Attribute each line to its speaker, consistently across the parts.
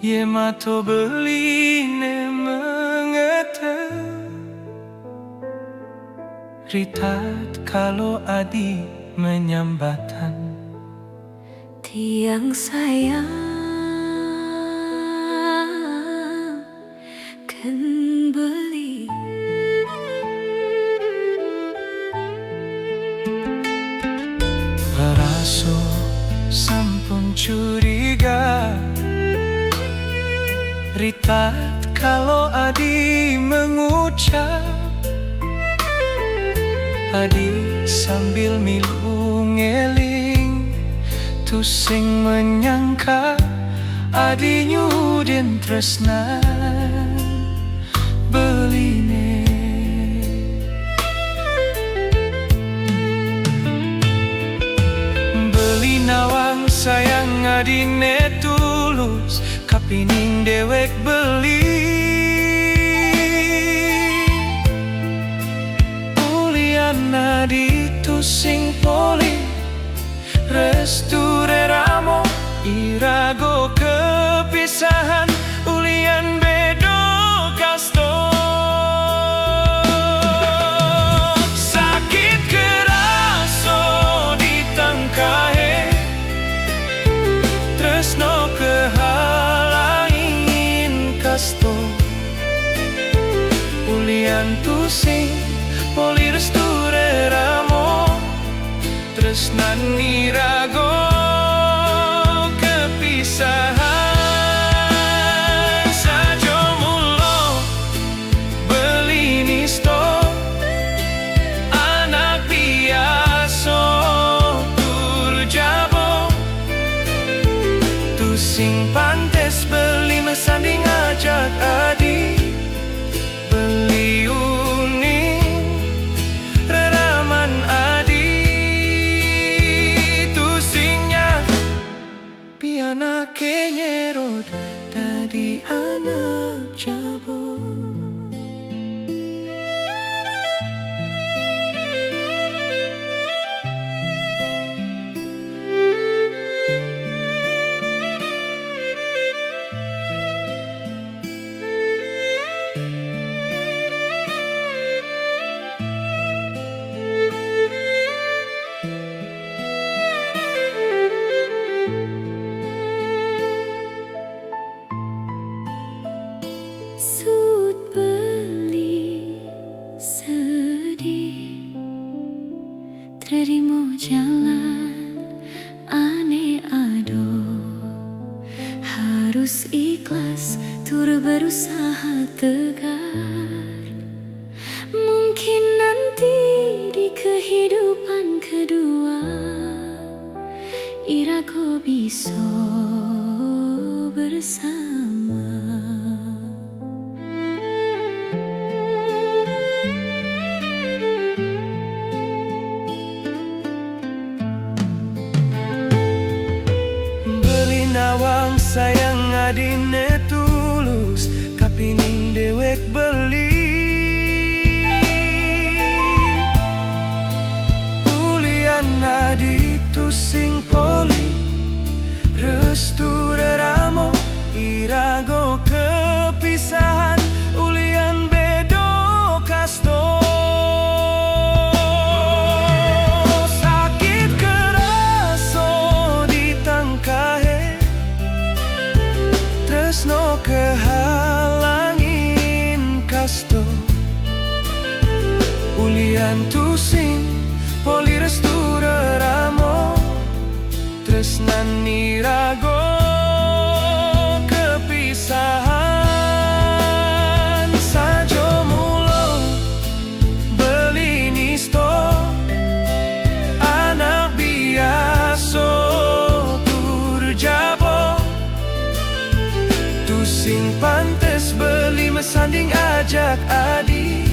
Speaker 1: Ye mato beline mengete Ritat kalau adi menyambatan
Speaker 2: Tiang sayang kan beli
Speaker 1: Raso sampun curiga Ritat kalau adi mengucap Adi sambil milu ngeling Tusing menyangka Adi nyudin tresnan beline Beli nawang sayang adine tulus Kapining dewek beli Uliana ditusing poli Restu reramo Irago kepisahan Ulian bedo kasto Sakit keraso ditangkahe Tresno kehalangin kasto Ulian tusing poli restu reramo Tresnan irago kepisahan Sajo mulo beli nisto Anak biaso turjabo Tusing pantes beli mesanding ajak adi Beli uning reraman adi Tusingnya piana kenyerot tadi anak jabo
Speaker 2: Sud beli sedih Terima jalan aneh ado Harus ikhlas tur berusaha tegar Mungkin nanti di kehidupan kedua Irago bisa bersama
Speaker 1: Beli nawang sayang adine tulus Kapining dewek beli Uliana ditusing poli Restu reramo Irago kepisahan Ulian bedo kasto Sakit keraso ditangkahe Tresno kehalangin kasto Ulian tusing poli restu reramo Tresnan irago kepisahan Sajo mulo beli nisto Anak biaso turjabo Tusing pantes beli mesanding ajak adi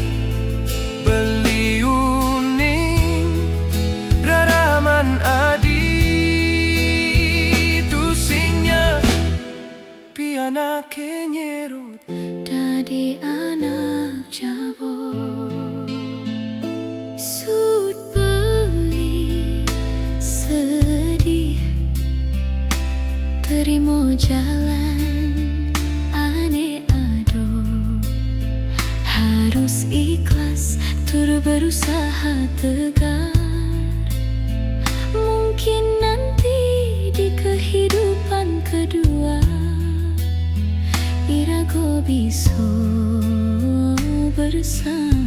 Speaker 1: Beli uning raraman adi Tusingnya piana kenyerot
Speaker 2: Dadi anak jabo Sud beli sedih Terima jalan harus ikhlas, tur berusaha tegar. Mungkin nanti di kehidupan kedua Irago bisa bersama.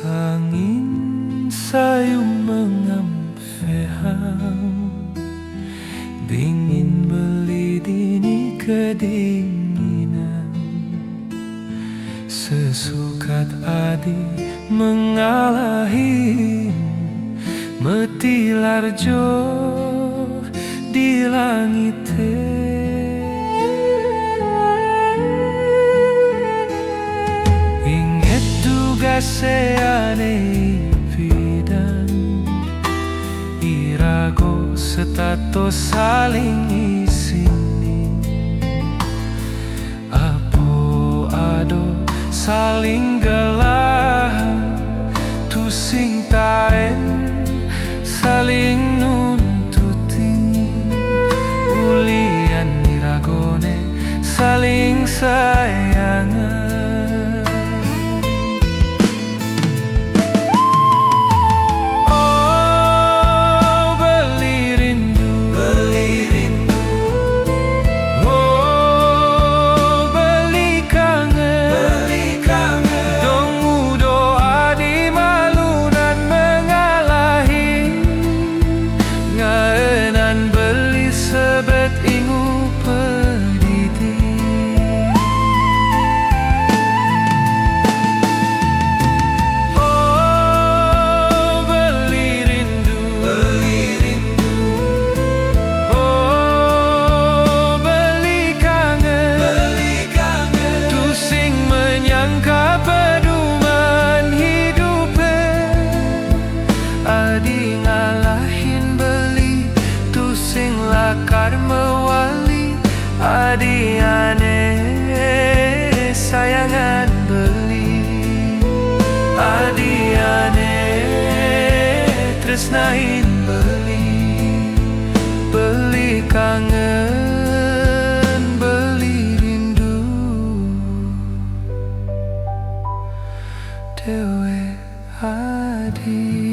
Speaker 1: Angin sayung mengampehang, dingin melidini kedinginan. Sesukat adi mengalahi, metilar jo di langit. Ingat tugasane pidan, irago setato saling isini. Apo ado saling gelah, tusing taen saling nuntuti. Ulian iragone saling sayangan. Adiane sayangan beli, adiane tresnain beli, beli kangen, beli rindu, dewe adi.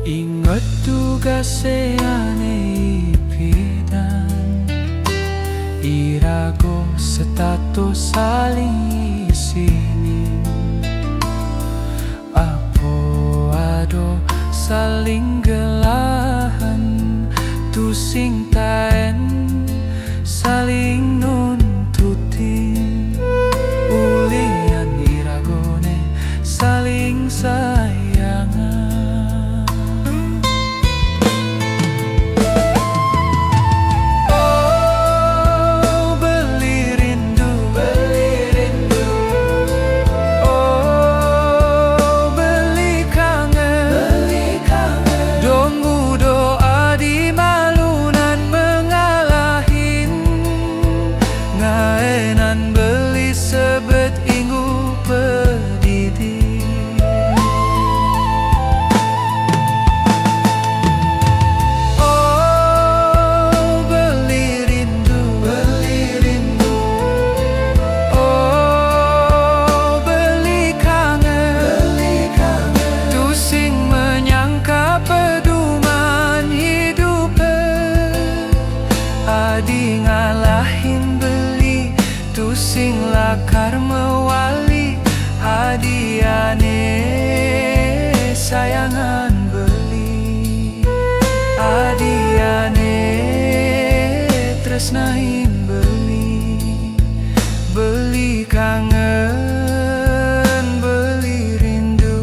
Speaker 1: Ingat tugasane pidan, irago status saling isini. Apo ado saling gelahan, tusing taen saling nuntutin. Ulian iragone saling sayangan. tresnain beli kangen, beli rindu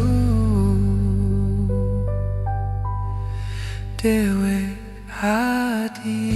Speaker 1: dewe hati.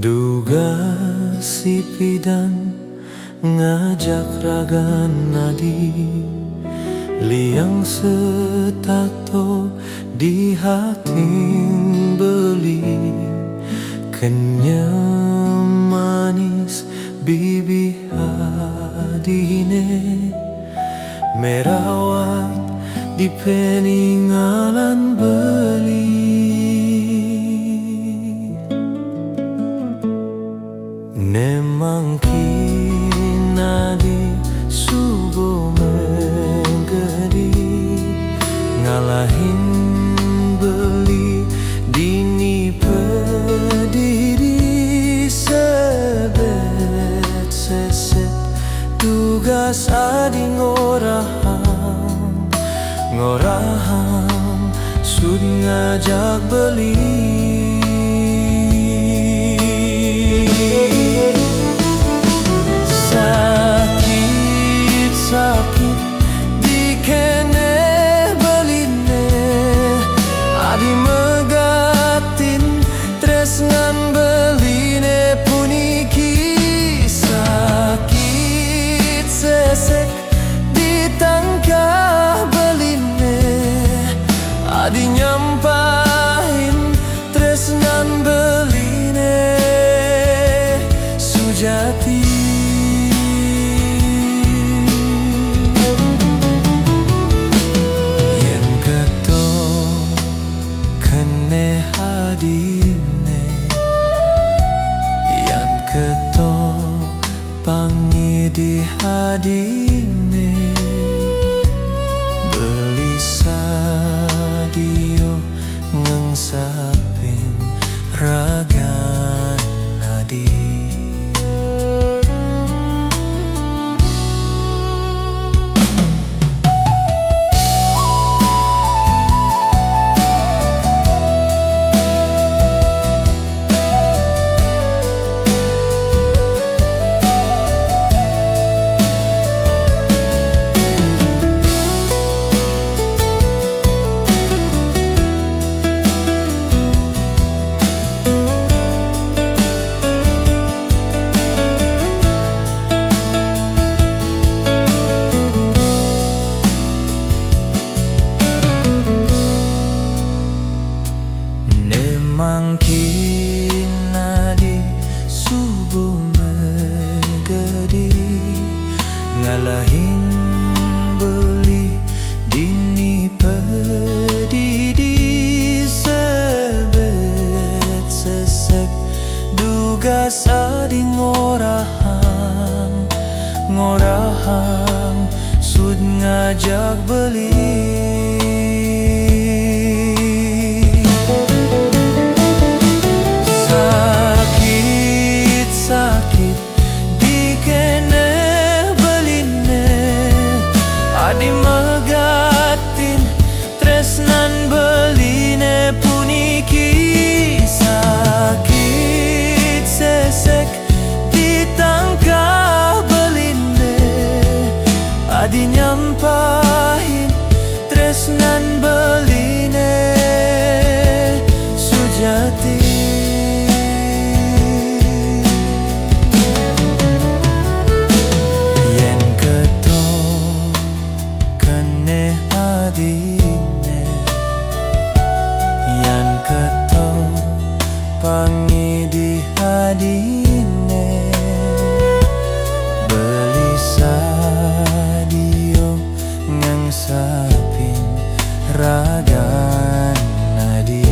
Speaker 3: Duga si pidan ngajak raga nadi, liang setato di hati beli, kenyam manis bibi hadine, merawat di peninggalan beli. Nemang kina di subuh menggedi, ngalahin beli dini pediri, sebet seset tugas adi ngoraham sud ngajak beli. Sakit di kene beline, adi megatin tresnan beline puniki. Sakit sesek di tangkah beline, adi nyampahin tresnan beline sujati. raga nadi.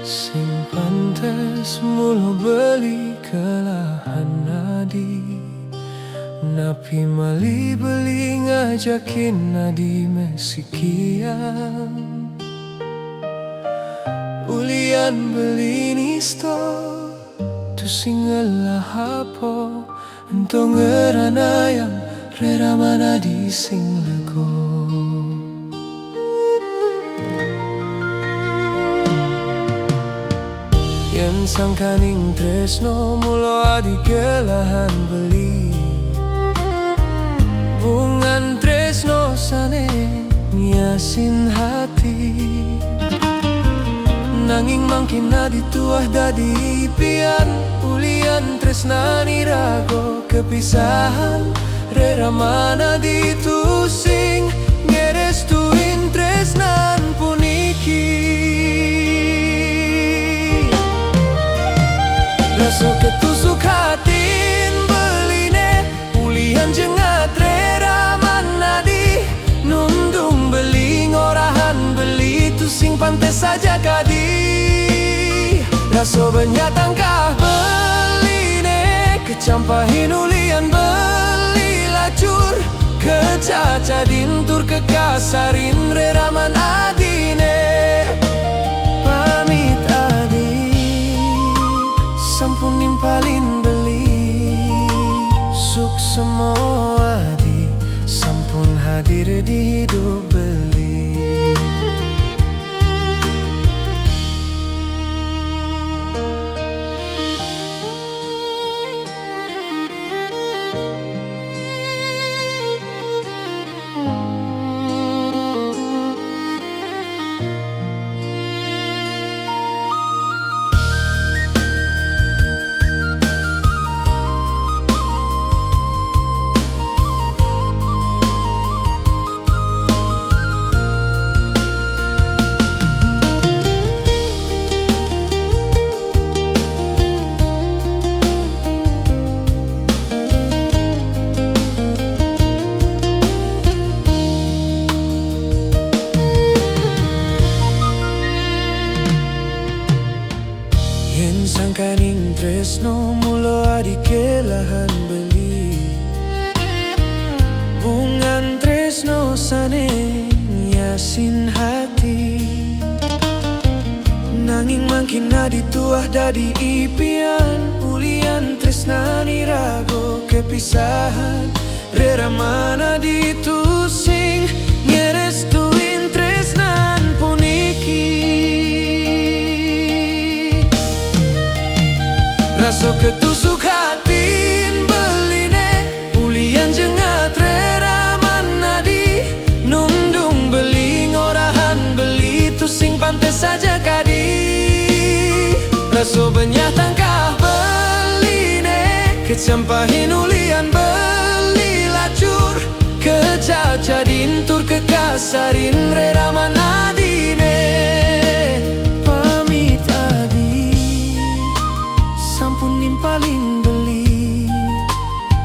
Speaker 3: Sing pantes mulu beli ke lahan nadi, napi mali beli ngajakin nadi mesikian. Ulian beli nisto tu singelah hapo, ento ngerana yang rera mana di sing lego. Yen sangkaning tresno mulo adi kelahan beli, bungan tresno sane nyasin hati. Nanging mangkin adi tuah dadi pian, ulian tresnani rago kepisahan. Rera mana ditusing ngerestuin tresnan puniki. Raso ketusuk hatin beline, ulian jengat rera manadi. Nundung beli ngorahan beli, tusing pantes saja kadi. Raso banyak tangkah beline, kecampahin ulian beli lacur. Kecaca dintur kekasarin rera manadine. Pamit sampun nimpalin beli, suk semua di sampun hadir di hidup beli. Yen sangkaning tresno mulo adi kelahan beli, bungan tresno sane nyasin hati. Nanging mangkin adi tuah dadi ipian, ulian tresnani rago kepisahan. Rera mana ditusing ngerestuin tresnan puniki. Raso ketusuk hatin beline, ulian jengat rera manadi. Nundung beli ngorahan beli, tusing pantes saja kadi. Raso banyak tangkah beline, kecampahin ulian beli lacur. Kecaca dintur kekasarin rera manadine. Pamit adi sampun nimpalin beli,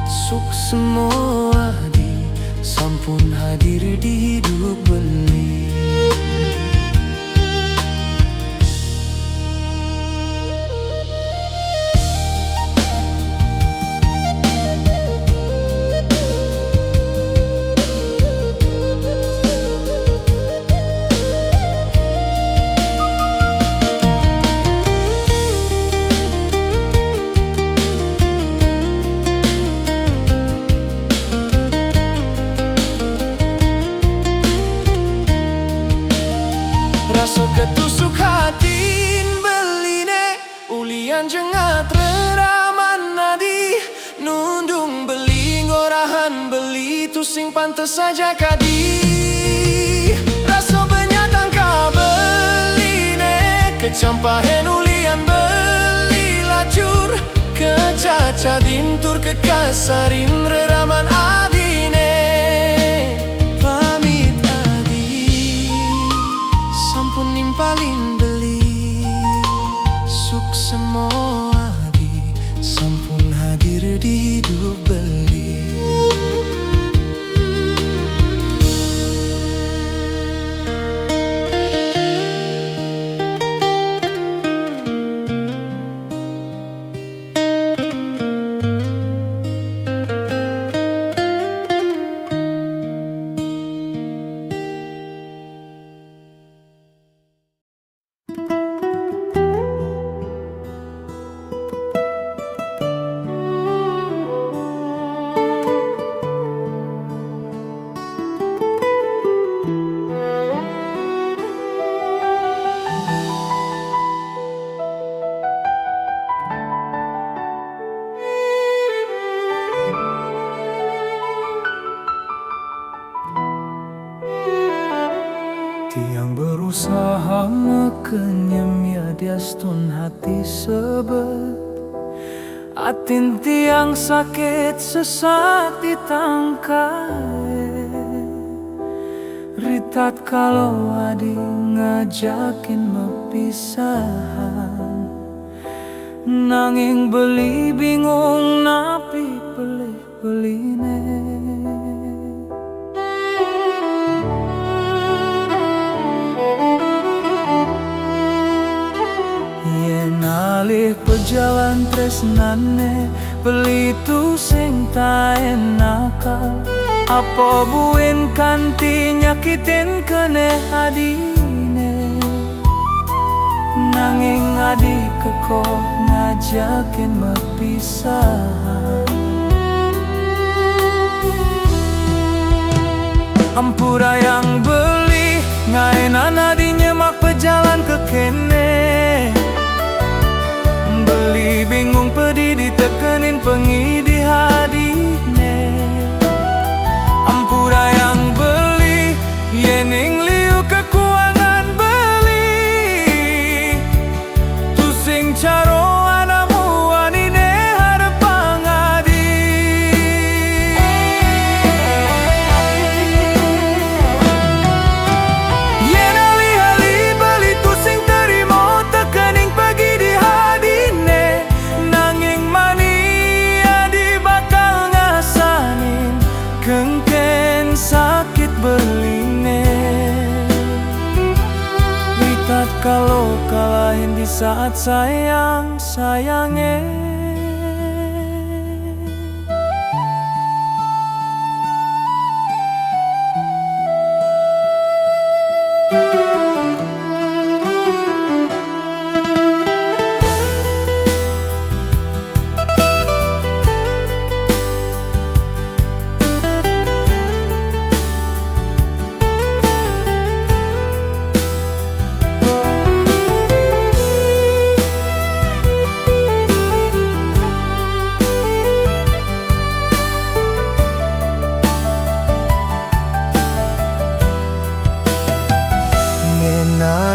Speaker 3: suk semua di sampun hadir di hidup beli. Lian jengat reraman nadi nundung beli ngorahan beli tu sing pantes saja kadi rasa benyatang ka beli ne kecampahen ulian beli lacur kecaca dintur kekasarin reraman adine pamit adi sampun nimpalin beli suk semua adi sampun hadir di hidup beli.
Speaker 1: Tiang berusaha mekenyem ya diastun hati sebet atin tiang sakit sesak ditangkai ritat kalau adi ngajakin mepisahan nanging beli bingung napi pelih beline. Alih pejalan tresnane beli tu sing ta enakal apa buin kanti nyakitin kene adine nanging adi keko ngajakin mepisahan ampura yang beli ngainan adi nyemak pejalan ke kene beli bingung pedih ditekenin pengidi hadine ampura yang beli yening liu kekuangan beli tusing caro anamu anine harapang adi yen ali-ali beli tusing terima tekening pagi di kengken sakit beline litat kalau kalahin di saat sayangnya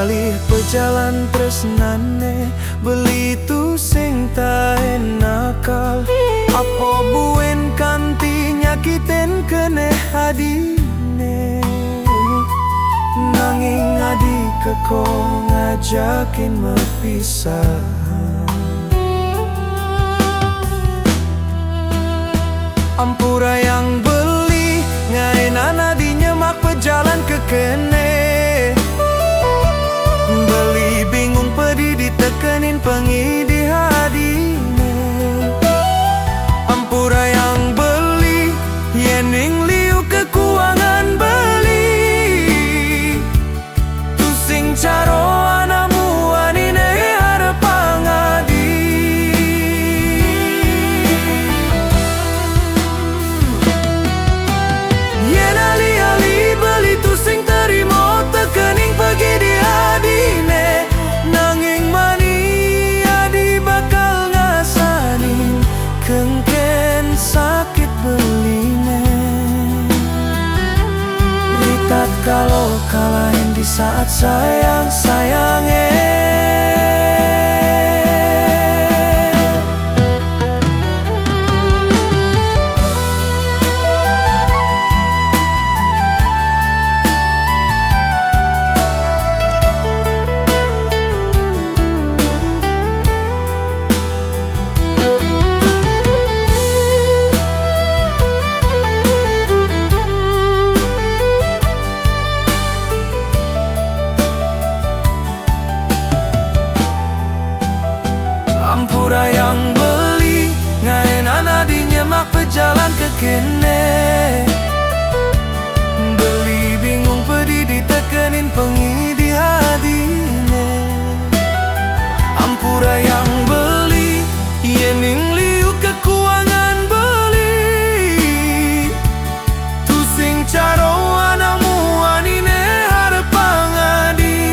Speaker 1: alih pejalan tresnane beli tu sing ta enakal apa buin kanti nyakitin kene adine nanging adi keko ngajakin mepisahan ampura yang beli ngainan adi nyemak pejalan ke kene beli bingung pedih ditekenin pengidi hadine ampura yang beli yening liu kekuangan beli tusing caro anamu anine harapang adi yen ali-ali beli tusing terima
Speaker 3: saat sayang-sayangnya.
Speaker 1: Ampura yang beli ngai nana di nyemak pejalan ke kene. Beli bingung pedih ditekenin pengi di hadine. Ampura yang beli yening liu kekuangan beli. Tusing caro anamu anine harapang adi.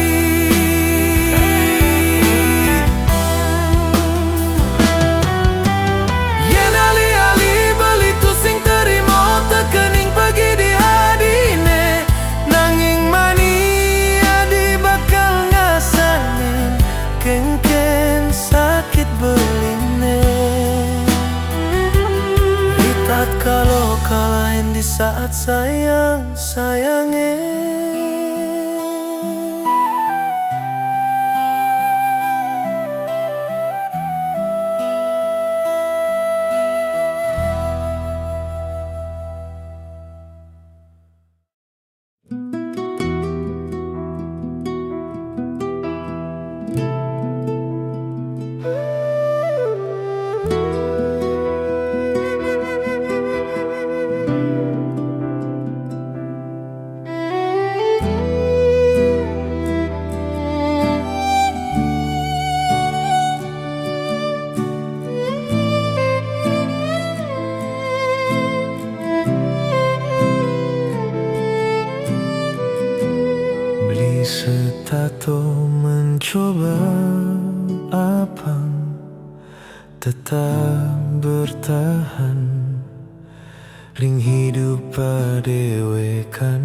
Speaker 1: Kalau kalahin di saat sayang-sayangnya. Setato mencoba apang tetap bertahan ring hidup padewekan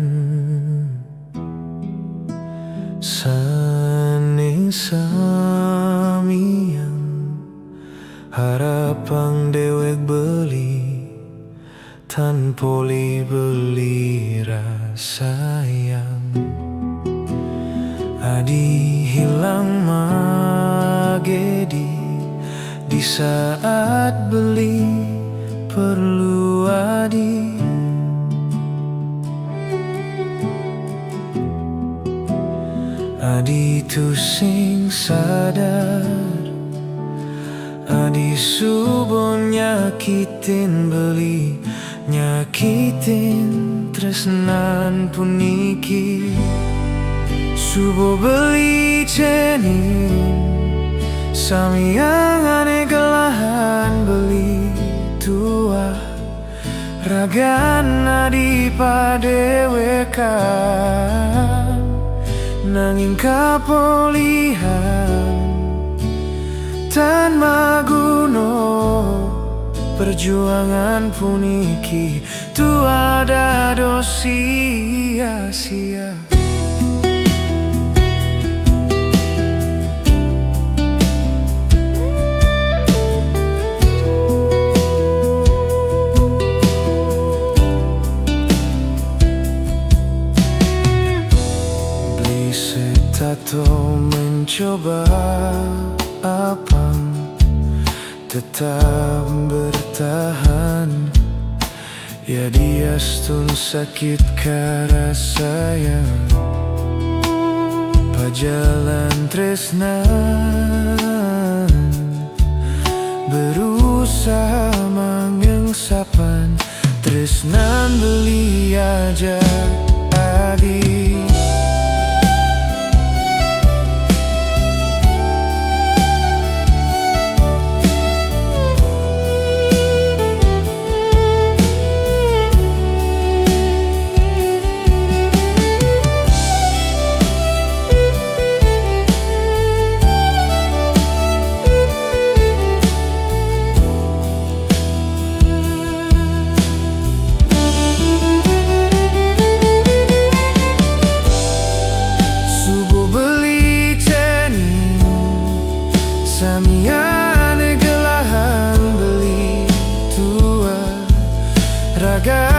Speaker 1: saning samiang harapang dewek beli tanpa beli rasayang. Adi hilang magedi di saat beli perlu adi. Adi tusing sadar adi subuh nyakitin beli nyakitin tresnan puniki. Subuh beli cenin samiang ane gelahan beli tua ragan adi padewekan nanging kapolihan tan maguno perjuangan puniki tu ada sia-sia. Tato mencoba apang tetap bertahan. Ya dia stun sakit karena sayang pajalan tresnan berusaha mangengsapan tresnan beli aja adi.
Speaker 3: Niane gelahan beli tua raga